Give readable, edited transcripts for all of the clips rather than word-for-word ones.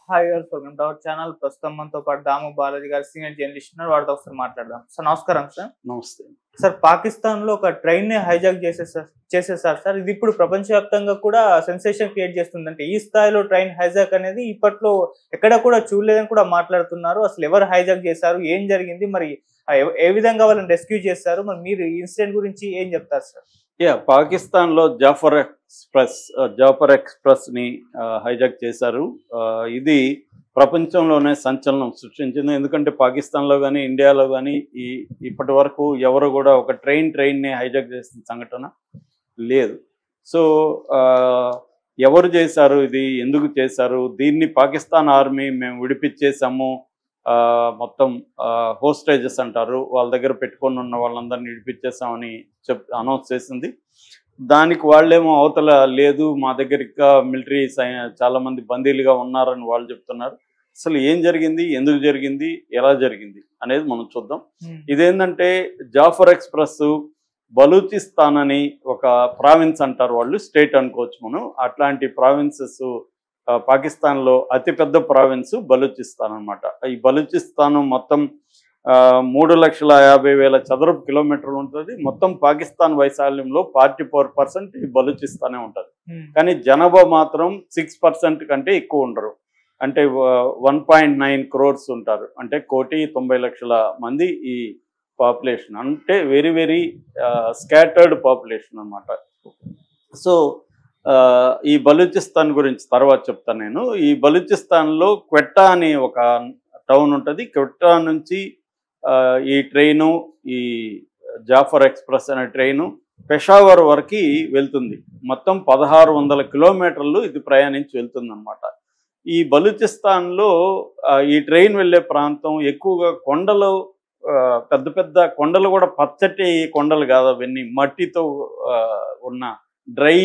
Hi all welcome to our channel. ప్రస్తుతం మనతో పాటు దాము బాలాజీ గారు సీనియర్ జర్నలిస్ట్ ఉన్నారు. వారితో ఒకసారి మాట్లాడదాం. సార్ నమస్కారం సార్. నమస్తే. సార్ పాకిస్తాన్ లో ఒక ట్రైన్ ని హైజాక్ చేసేసారు సార్. ఇది ఇప్పుడు ప్రపంచవ్యాప్తంగా కూడా సెన్సేషన్ క్రియేట్ చేస్తుంది. అంటే ఈ స్థాయిలో ట్రైన్ హైజాక్ అనేది ఇప్పట్లో ఎక్కడ కూడా చూడలేదని కూడా మాట్లాడుతున్నారు. అసలు ఎవరు హైజాక్ చేశారు, ఏం జరిగింది, మరి ఏ విధంగా వాళ్ళని రెస్క్యూ చేశారు, మరి మీరు ఈ ఇన్సిడెంట్ గురించి ఏం చెప్తారు సార్? పాకిస్తాన్లో జాఫర్ ఎక్స్ప్రెస్ ని హైజాక్ చేశారు. ఇది ప్రపంచంలోనే సంచలనం సృష్టించింది. ఎందుకంటే పాకిస్తాన్లో కానీ ఇండియాలో కానీ ఇప్పటి వరకు ఎవరు కూడా ఒక ట్రైన్ని హైజాక్ చేసిన సంఘటన లేదు. సో ఎవరు చేశారు, ఇది ఎందుకు చేశారు, దీన్ని పాకిస్తాన్ ఆర్మీ మేము విడిపించేసాము, మొత్తం హోస్టేజెస్ అంటారు, వాళ్ళ దగ్గర పెట్టుకొని ఉన్న వాళ్ళందరినీ విడిపించేసామని అనౌన్స్ చేసింది. దానికి వాళ్ళేమో అవతల లేదు, మా దగ్గర ఇంకా మిలిటరీ చాలామంది బందీలుగా ఉన్నారని వాళ్ళు చెప్తున్నారు. అసలు ఏం జరిగింది, ఎందుకు జరిగింది, ఎలా జరిగింది అనేది మనం చూద్దాం. ఇదేంటంటే జాఫర్ ఎక్స్ప్రెస్ బలూచిస్తాన్ అని ఒక ప్రావిన్స్ అంటారు వాళ్ళు, స్టేట్ అనుకోవచ్చు మనం. అట్లాంటి ప్రావిన్సెస్ పాకిస్తాన్లో అతిపెద్ద ప్రావిన్స్ బలూచిస్తాన్ అనమాట. ఈ బలూచిస్తాన్ మొత్తం 3,50,000 చదరపు కిలోమీటర్లు ఉంటుంది. మొత్తం పాకిస్తాన్ వైశాల్యంలో 44% ఈ బలూచిస్తానే ఉంటుంది. కానీ జనాభా మాత్రం 6% కంటే ఎక్కువ ఉండరు. అంటే 1.9 crores ఉంటారు. అంటే 1,90,00,000 మంది ఈ పాపులేషన్. అంటే వెరీ వెరీ స్కాటర్డ్ పాపులేషన్ అనమాట. సో ఈ బలూచిస్తాన్ గురించి తర్వాత చెప్తాను నేను. ఈ బలూచిస్తాన్లో క్వెట్టా అని ఒక టౌన్ ఉంటుంది. క్వెట్టా నుంచి ఈ ట్రైను, ఈ జాఫర్ ఎక్స్ప్రెస్ అనే ట్రైను పెషావర్ వరకు వెళ్తుంది. మొత్తం 1,600 కిలోమీటర్లు ఇది ప్రయాణించి వెళ్తుంది అనమాట. ఈ బలూచిస్తాన్లో ఈ ట్రైన్ వెళ్ళే ప్రాంతం ఎక్కువగా కొండలు, పెద్ద పెద్ద కొండలు కూడా, పచ్చటి కొండలు కాదు అవన్నీ, మట్టితో ఉన్న డ్రై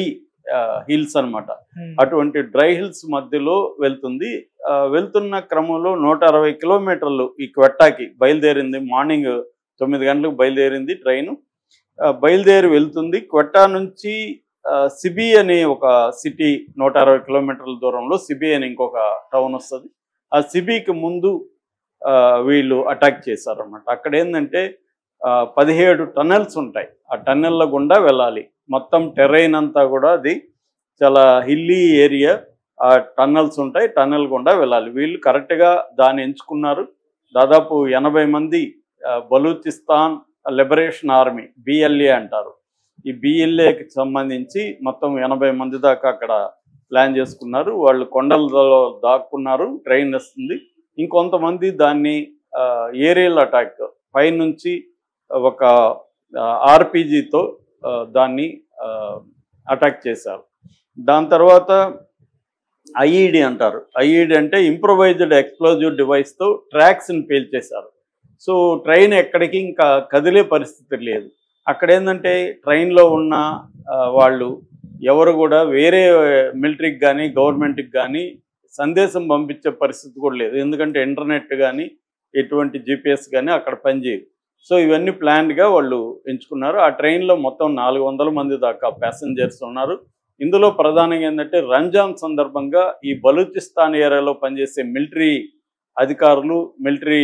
హిల్స్ అనమాట. అటువంటి డ్రై హిల్స్ మధ్యలో వెళ్తుంది. వెళ్తున్న క్రమంలో 160 కిలోమీటర్లు ఈ క్వెట్టాకి బయలుదేరింది. మార్నింగ్ 9 గంటలకు బయలుదేరింది ట్రైను. బయలుదేరి వెళ్తుంది. క్వెట్టా నుంచి సిబి అనే ఒక సిటీ 160 కిలోమీటర్ల దూరంలో సిబి అని ఇంకొక టౌన్ వస్తుంది. ఆ సిబికి ముందు వీళ్ళు అటాక్ చేశారన్నమాట. అక్కడ ఏంటంటే 17 టన్నెల్స్ ఉంటాయి. ఆ టన్నెళ్ళ గుండా వెళ్ళాలి. మొత్తం టెరైన్ అంతా కూడా అది చాలా హిల్లీ ఏరియా. ఆ టన్నెల్స్ ఉంటాయి, టన్నెల్ గుండా వెళ్ళాలి. వీళ్ళు కరెక్ట్గా దాన్ని ఎంచుకున్నారు. దాదాపు 80 మంది బలూచిస్తాన్ లిబరేషన్ ఆర్మీ, బిఎల్ఏ అంటారు. ఈ బిఎల్ఏకి సంబంధించి మొత్తం 80 మంది దాకా అక్కడ ప్లాన్ చేసుకున్నారు. వాళ్ళు కొండలలో దాక్కున్నారు. ట్రైన్ వస్తుంది. ఇంకొంతమంది దాన్ని ఏరియల్ అటాక్ పైనుంచి ఒక ఆర్పిజితో దాన్ని అటాక్ చేశారు. దాని తర్వాత ఐఈడి అంటారు. ఐఈడి అంటే ఇంప్రొవైజ్డ్ ఎక్స్ప్లోజివ్ డివైస్తో ట్రాక్స్ని పేల్చేశారు. సో ట్రైన్ ఎక్కడికి ఇంకా కదిలే పరిస్థితి లేదు. అక్కడ ఏంటంటే ట్రైన్లో ఉన్న వాళ్ళు ఎవరు కూడా వేరే మిలిటరీకి కానీ గవర్నమెంట్కి కానీ సందేశం పంపించే పరిస్థితి కూడా లేదు. ఎందుకంటే ఇంటర్నెట్ కానీ ఎటువంటి జిపిఎస్ కానీ అక్కడ పనిచేయదు. సో ఇవన్నీ ప్లాన్డ్గా వాళ్ళు ఎంచుకున్నారు. ఆ ట్రైన్లో మొత్తం 400 మంది దాకా ప్యాసింజర్స్ ఉన్నారు. ఇందులో ప్రధానంగా ఏంటంటే రంజాన్ సందర్భంగా ఈ బలూచిస్తాన్ ఏరియాలో పనిచేసే మిలిటరీ అధికారులు, మిలిటరీ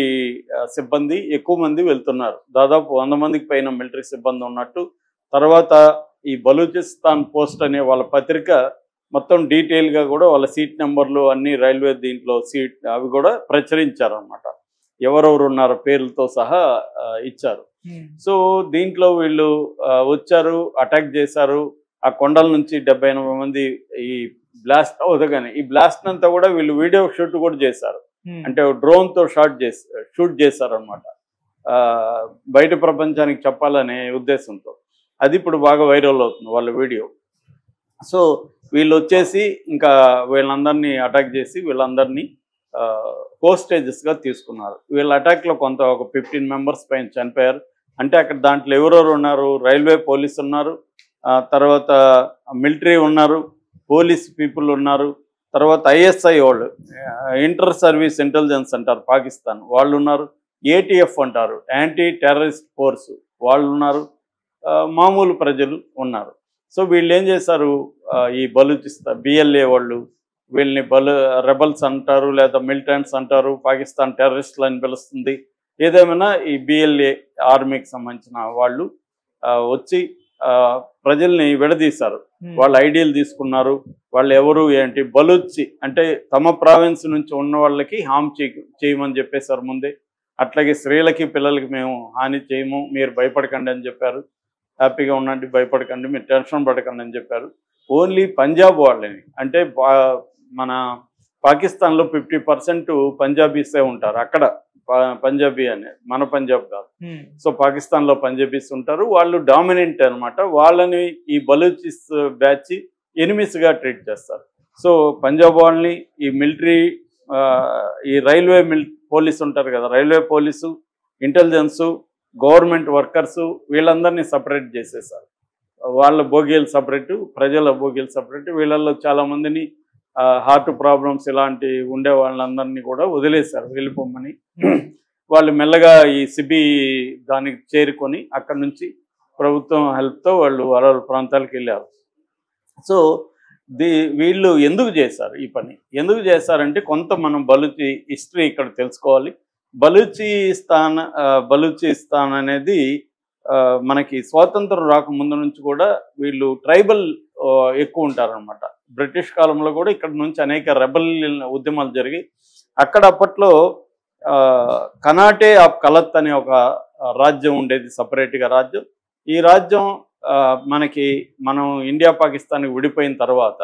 సిబ్బంది ఎక్కువ మంది వెళ్తున్నారు. దాదాపు 100 మందికి పైన మిలిటరీ సిబ్బంది ఉన్నట్టు. తర్వాత ఈ బలూచిస్తాన్ పోస్ట్ అనే వాళ్ళ పత్రిక మొత్తం డీటెయిల్గా కూడా వాళ్ళ సీట్ నెంబర్లు అన్ని రైల్వే దీంట్లో అవి కూడా ప్రచురించారన్నమాట. ఎవరెవరు ఉన్నారో పేర్లతో సహా ఇచ్చారు. సో దీంట్లో వీళ్ళు వచ్చారు, అటాక్ చేశారు. ఆ కొండల నుంచి 70-80 మంది ఈ బ్లాస్ట్ అవుతగానే ఈ బ్లాస్ట్ అంతా కూడా వీళ్ళు వీడియో షూట్ కూడా చేశారు. అంటే డ్రోన్తో షూట్ చేశారనమాట, బయట ప్రపంచానికి చెప్పాలనే ఉద్దేశంతో. అది ఇప్పుడు బాగా వైరల్ అవుతుంది వాళ్ళ వీడియో. సో వీళ్ళు వచ్చేసి ఇంకా వీళ్ళందరినీ అటాక్ చేసి వీళ్ళందరినీ హోస్టేజెస్గా తీసుకున్నారు. వీళ్ళ అటాక్లో ఒక 15 మెంబర్స్ పైన చనిపోయారు. అంటే అక్కడ దాంట్లో ఎవరెవరు ఉన్నారు, రైల్వే పోలీస్ ఉన్నారు, తర్వాత మిలిటరీ ఉన్నారు, పోలీస్ పీపుల్ ఉన్నారు, తర్వాత ఐఎస్ఐ వాళ్ళు, ఇంటర్ సర్వీస్ ఇంటెలిజెన్స్ అంటారు పాకిస్తాన్, వాళ్ళు ఉన్నారు, ఏటీఎఫ్ అంటారు యాంటీ టెర్రరిస్ట్ ఫోర్స్ వాళ్ళు ఉన్నారు, మామూలు ప్రజలు ఉన్నారు. సో వీళ్ళు ఏం చేశారు, ఈ బలూచిస్తాన్ బిఎల్ఏ వాళ్ళు వీళ్ళని రెబల్స్ అంటారు, లేదా మిలిటెంట్స్ అంటారు, పాకిస్తాన్ టెర్రరిస్టులు అని పిలుస్తుంది. ఏదేమైనా ఈ బిఎల్ఏ ఆర్మీకి సంబంధించిన వాళ్ళు వచ్చి ప్రజల్ని విడదీశారు. వాళ్ళ ఐడియాలు తీసుకున్నారు. వాళ్ళు ఎవరు ఏంటి బలూచి అంటే తమ ప్రావిన్స్ నుంచి ఉన్న వాళ్ళకి హామ్ చేయమని చెప్పేశారు ముందే. అట్లాగే స్త్రీలకి పిల్లలకి మేము హాని చేయము, మీరు భయపడకండి అని చెప్పారు. హ్యాపీగా ఉండండి, భయపడకండి, మీరు టెన్షన్ పడకండి అని చెప్పారు. ఓన్లీ పంజాబ్ వాళ్ళని అంటే మన పాకిస్తాన్లో 50% పంజాబీసే ఉంటారు. అక్కడ పంజాబీ అనే మన పంజాబ్ కాదు. సో పాకిస్తాన్లో పంజాబీస్ ఉంటారు. వాళ్ళు డామినెంట్ అనమాట. వాళ్ళని ఈ బలూచిస్ బ్యాచ్ ఎనిమిస్గా ట్రీట్ చేస్తారు. సో పంజాబ్ వాళ్ళని ఈ మిలిటరీ ఈ రైల్వే పోలీసు ఉంటారు కదా, railway police, intelligence, government workers వీళ్ళందరినీ సపరేట్ చేసేసారు. వాళ్ళ బోగీలు సపరేటు, ప్రజల బోగీలు సపరేటు. వీళ్ళల్లో చాలామందిని హార్ట్ ప్రాబ్లమ్స్ ఇలాంటి ఉండే వాళ్ళందరినీ కూడా వదిలేశారు వెళ్ళిపోమని. వాళ్ళు మెల్లగా ఈ సిబి దానికి చేరుకొని అక్కడి నుంచి ప్రభుత్వం హెల్ప్తో వాళ్ళు వాళ్ళ ప్రాంతాలకు వెళ్ళారు. సో వీళ్ళు ఎందుకు చేశారు ఈ పని? ఎందుకు చేశారంటే కొంత మనం బలూచి హిస్టరీ ఇక్కడ తెలుసుకోవాలి. బలూచిస్తాన్ అనేది మనకి స్వాతంత్రం రాకముందు నుంచి కూడా వీళ్ళు ట్రైబల్ ఎక్కువ ఉంటారనమాట. బ్రిటిష్ కాలంలో కూడా ఇక్కడ నుంచి అనేక రెబల్ ఉద్యమాలు జరిగి అక్కడ అప్పట్లో కనాటే ఆఫ్ కలత్ అనే ఒక రాజ్యం ఉండేది, సపరేట్గా రాజ్యం. ఈ రాజ్యం మనం ఇండియా పాకిస్తాన్కి విడిపోయిన తర్వాత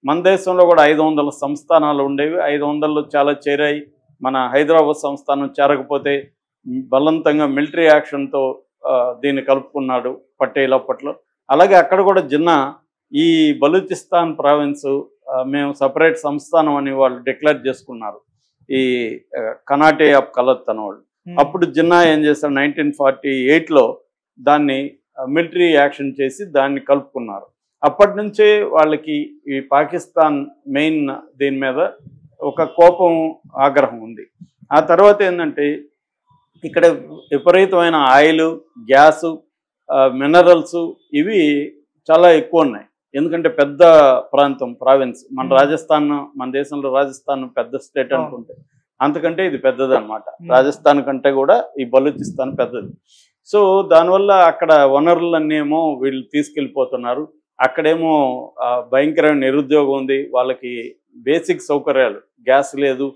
మన దేశంలో కూడా 500 సంస్థానాలు ఉండేవి. 500లో చాలా చేరాయి. మన హైదరాబాద్ సంస్థానం చేరకపోతే బలవంతంగా మిలిటరీ యాక్షన్తో దీన్ని కలుపుకున్నాడు పటేల్ అప్పట్లో. అలాగే అక్కడ కూడా జిన్నా ఈ బలూచిస్తాన్ ప్రావిన్స్ మేము సపరేట్ సంస్థానం అని వాళ్ళు డిక్లేర్ చేసుకున్నారు, ఈ కనాటే ఆఫ్ కలత్ అనేవాళ్ళు. అప్పుడు జిన్నా ఏం చేశారు, 1948లో దాన్ని మిలిటరీ యాక్షన్ చేసి దాన్ని కలుపుకున్నారు. అప్పటి నుంచే వాళ్ళకి ఈ పాకిస్తాన్ మెయిన్ దీని మీద ఒక కోపం, ఆగ్రహం ఉంది. ఆ తర్వాత ఏంటంటే ఇక్కడ విపరీతమైన ఆయిల్, గ్యాసు, మినరల్స్ ఇవి చాలా ఎక్కువ ఉన్నాయి. ఎందుకంటే పెద్ద ప్రావిన్స్ మన రాజస్థాన్, మన దేశంలో రాజస్థాన్ పెద్ద స్టేట్ అనుకుంటే అంతకంటే ఇది పెద్దది అనమాట. రాజస్థాన్ కంటే కూడా ఈ బలూచిస్తాన్ పెద్దది. సో దానివల్ల అక్కడ వనరులన్నీ ఏమో వీళ్ళు తీసుకెళ్ళిపోతున్నారు. అక్కడేమో భయంకరమైన నిరుద్యోగం ఉంది. వాళ్ళకి బేసిక్ సౌకర్యాలు, గ్యాస్ లేదు,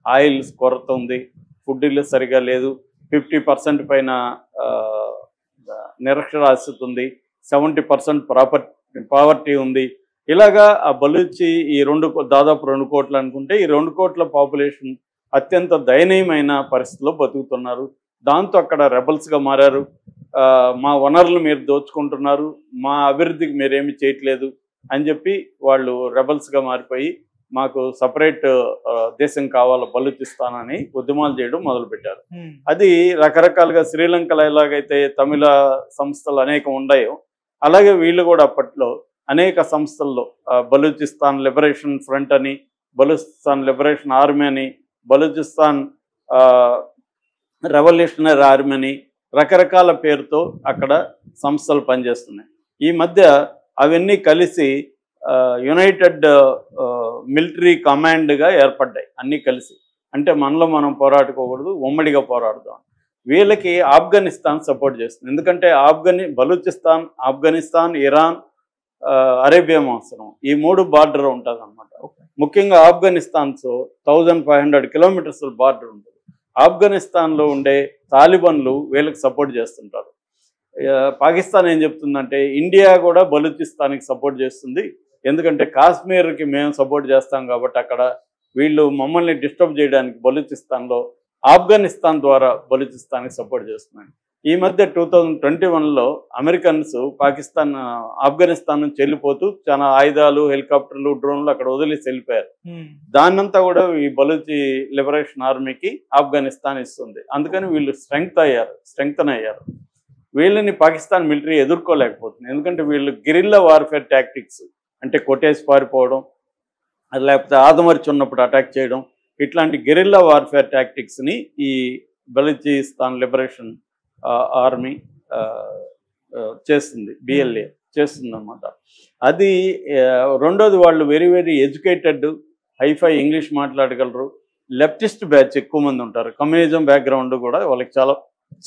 ఆయిల్ కొరత ఉంది, ఫుడ్ సరిగా లేదు, 50% పైన నిరక్షరాస్యత ఉంది, 70% పావర్టీ ఉంది. ఇలాగా ఆ బలూచి ఈ దాదాపు 2 కోట్లు అనుకుంటే ఈ 2 కోట్ల పాపులేషన్ అత్యంత దయనీయమైన పరిస్థితిలో బతుకుతున్నారు. దాంతో అక్కడ రెబల్స్గా మారారు. మా వనరులు మీరు దోచుకుంటున్నారు, మా అభివృద్ధికి మీరేమి చేయట్లేదు అని చెప్పి వాళ్ళు రెబల్స్గా మారిపోయి మాకు సపరేట్ దేశం కావాలి బలూచిస్తాన్ అని ఉద్యమాలు చేయడం మొదలుపెట్టారు. అది రకరకాలుగా శ్రీలంకలో ఎలాగైతే తమిళ సంస్థలు అనేకం ఉన్నాయో అలాగే వీళ్ళు కూడా అప్పట్లో అనేక సంస్థల్లో బలూచిస్తాన్ లిబరేషన్ ఫ్రంట్ అని, బలూచిస్తాన్ లిబరేషన్ ఆర్మీ అని, బలూచిస్తాన్ రెవల్యూషనరీ ఆర్మీ అని రకరకాల పేరుతో అక్కడ సంస్థలు పనిచేస్తున్నాయి. ఈ మధ్య అవన్నీ కలిసి యునైటెడ్ మిలిటరీ కమాండ్గా ఏర్పడ్డాయి. అన్నీ కలిసి అంటే మనలో మనం పోరాడుకోకూడదు, ఉమ్మడిగా పోరాడుతాం. వీళ్ళకి ఆఫ్ఘనిస్తాన్ సపోర్ట్ చేస్తుంది. ఎందుకంటే బలూచిస్తాన్, ఆఫ్ఘనిస్తాన్, ఇరాన్, అరేబియా మహాసముద్రం ఈ 3 బార్డర్ ఉంటుంది అనమాట. ముఖ్యంగా ఆఫ్ఘనిస్తాన్తో 1500 కిలోమీటర్స్ బార్డర్ ఉంటుంది. ఆఫ్ఘనిస్తాన్లో ఉండే తాలిబన్లు వీళ్ళకి సపోర్ట్ చేస్తుంటారు. పాకిస్తాన్ ఏం చెప్తుందంటే ఇండియా కూడా బలూచిస్తాన్కి సపోర్ట్ చేస్తుంది, ఎందుకంటే కాశ్మీర్కి మేము సపోర్ట్ చేస్తాం కాబట్టి అక్కడ వీళ్ళు మమ్మల్ని డిస్టర్బ్ చేయడానికి బలూచిస్తాన్లో ఆఫ్ఘనిస్తాన్ ద్వారా బలూచిస్తాన్కి సపోర్ట్ చేస్తున్నాయి. ఈ మధ్య 2021లో అమెరికన్స్ ఆఫ్ఘనిస్తాన్ నుంచి వెళ్ళిపోతూ చాలా ఆయుధాలు, హెలికాప్టర్లు, డ్రోన్లు అక్కడ వదిలేసి వెళ్ళిపోయారు. దాన్నంతా కూడా ఈ బలూచి లిబరేషన్ ఆర్మీకి ఆఫ్ఘనిస్తాన్ ఇస్తుంది. అందుకని వీళ్ళు స్ట్రెంగ్తన్ అయ్యారు. వీళ్ళని పాకిస్తాన్ మిలిటరీ ఎదుర్కోలేకపోతుంది. ఎందుకంటే వీళ్ళు గెరిల్లా వార్ఫేర్ టాక్టిక్స్ అంటే కొట్టేసి పారిపోవడం, లేకపోతే ఆదమర్చి ఉన్నప్పుడు అటాక్ చేయడం, ఇట్లాంటి గెరిల్లా వార్ఫేర్ టాక్టిక్స్ని ఈ బలూచిస్తాన్ లిబరేషన్ ఆర్మీ చేస్తుంది, బిఎల్ఏ చేస్తుంది అన్నమాట. అది రెండోది, వాళ్ళు very very educated hifi English మాట్లాడగలరు. లెఫ్టిస్ట్ బ్యాచ్ ఎక్కువ మంది ఉంటారు. కమ్యూనిజం బ్యాక్గ్రౌండ్ కూడా వాళ్ళకి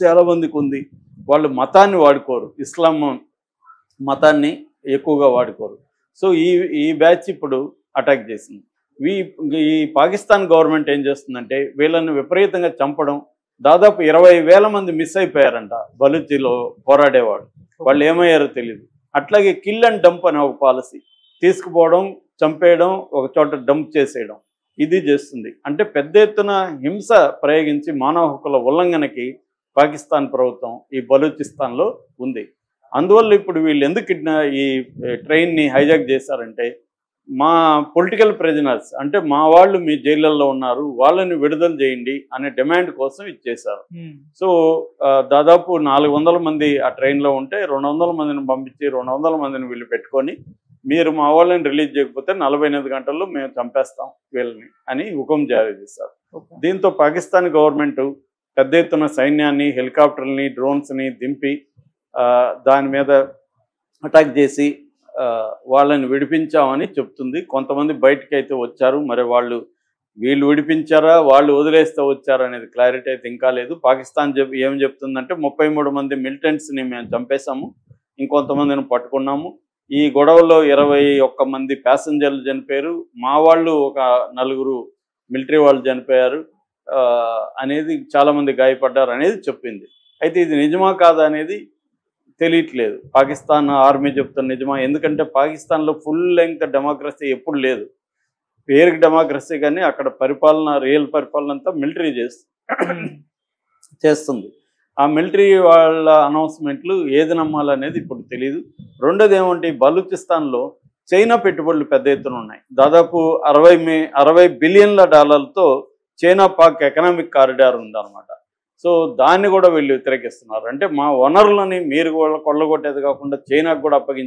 చాలా మందికి ఉంది. వాళ్ళు మతాన్ని వాడుకోరు, ఇస్లాం మతాన్ని ఎక్కువగా వాడుకోరు. సో ఈ బ్యాచ్ ఇప్పుడు అటాక్ చేసింది. ఈ పాకిస్తాన్ గవర్నమెంట్ ఏం చేస్తుందంటే వీళ్ళని విపరీతంగా చంపడం. దాదాపు 20,000 మంది మిస్ అయిపోయారంట బలూచిలో పోరాడేవాడు. వాళ్ళు ఏమయ్యారో తెలియదు. అట్లాగే కిల్ అండ్ డంప్ అనే ఒక పాలసీ, తీసుకుపోవడం, చంపేయడం, ఒక చోట డంప్ చేసేయడం, ఇది చేస్తుంది. అంటే పెద్ద ఎత్తున హింస ప్రయోగించి మానవ హక్కుల ఉల్లంఘనకి పాకిస్తాన్ ప్రభుత్వం ఈ బలూచిస్తాన్లో ఉంది. అందువల్ల ఇప్పుడు వీళ్ళు ఎందుకు ఈ ట్రైన్ని హైజాక్ చేశారంటే మా పొలిటికల్ ప్రిజనర్స్, అంటే మా వాళ్ళు మీ జైళ్ళల్లో ఉన్నారు, వాళ్ళని విడుదల చేయండి అనే డిమాండ్ కోసం ఇచ్చేశారు. సో దాదాపు 400 మంది ఆ ట్రైన్లో ఉంటే 200 మందిని పంపించి 200 మందిని వీళ్ళు పెట్టుకొని మీరు మా వాళ్ళని రిలీజ్ చేయకపోతే 48 గంటల్లో మేము చంపేస్తాం వీళ్ళని అని హుకుం జారీ చేశారు. దీంతో పాకిస్తాన్ గవర్నమెంట్ పెద్ద ఎత్తున సైన్యాన్ని, హెలికాప్టర్ని, డ్రోన్స్ని దింపి దాని మీద అటాక్ చేసి వాళ్ళని విడిపించామని చెప్తుంది. కొంతమంది బయటకు అయితే వచ్చారు. మరి వీళ్ళు విడిపించారా, వాళ్ళు వదిలేస్తే వచ్చారా అనేది క్లారిటీ అయితే ఇంకా లేదు. పాకిస్తాన్ ఏం చెప్తుందంటే 33 మంది మిలిటెంట్స్ని మేము చంపేశాము, ఇంకొంతమందిని పట్టుకున్నాము. ఈ గొడవలో 21 మంది ప్యాసింజర్లు చనిపోయారు, మా వాళ్ళు ఒక 4 మిలిటరీ వాళ్ళు చనిపోయారు అనేది, చాలామంది గాయపడ్డారు అనేది చెప్పింది. అయితే ఇది నిజమా కాదా అనేది తెలియట్లేదు. పాకిస్తాన్ ఆర్మీ చెప్తున్న నిజమా? ఎందుకంటే పాకిస్తాన్లో ఫుల్ లెంగ్త్ డెమోక్రసీ ఎప్పుడు లేదు. పేరుకి డెమోక్రసీ కానీ అక్కడ పరిపాలన, రియల్ పరిపాలన అంతా మిలిటరీ చేస్తుంది. ఆ మిలిటరీ వాళ్ళ అనౌన్స్మెంట్లు ఏది నమ్మాలనేది ఇప్పుడు తెలియదు. రెండోది ఏమంటే బలూచిస్తాన్లో చైనా పెట్టుబడులు పెద్ద ఎత్తున ఉన్నాయి. దాదాపు 60 బిలియన్ల డాలర్లతో చైనా పాక్ ఎకనామిక్ కారిడార్ ఉందన్నమాట. సో దాన్ని కూడా వీళ్ళు వ్యతిరేకిస్తున్నారు. అంటే మా వనరులని మీరు కొల్లగొట్టేది కాకుండా చైనాకు కూడా అప్పగించారు.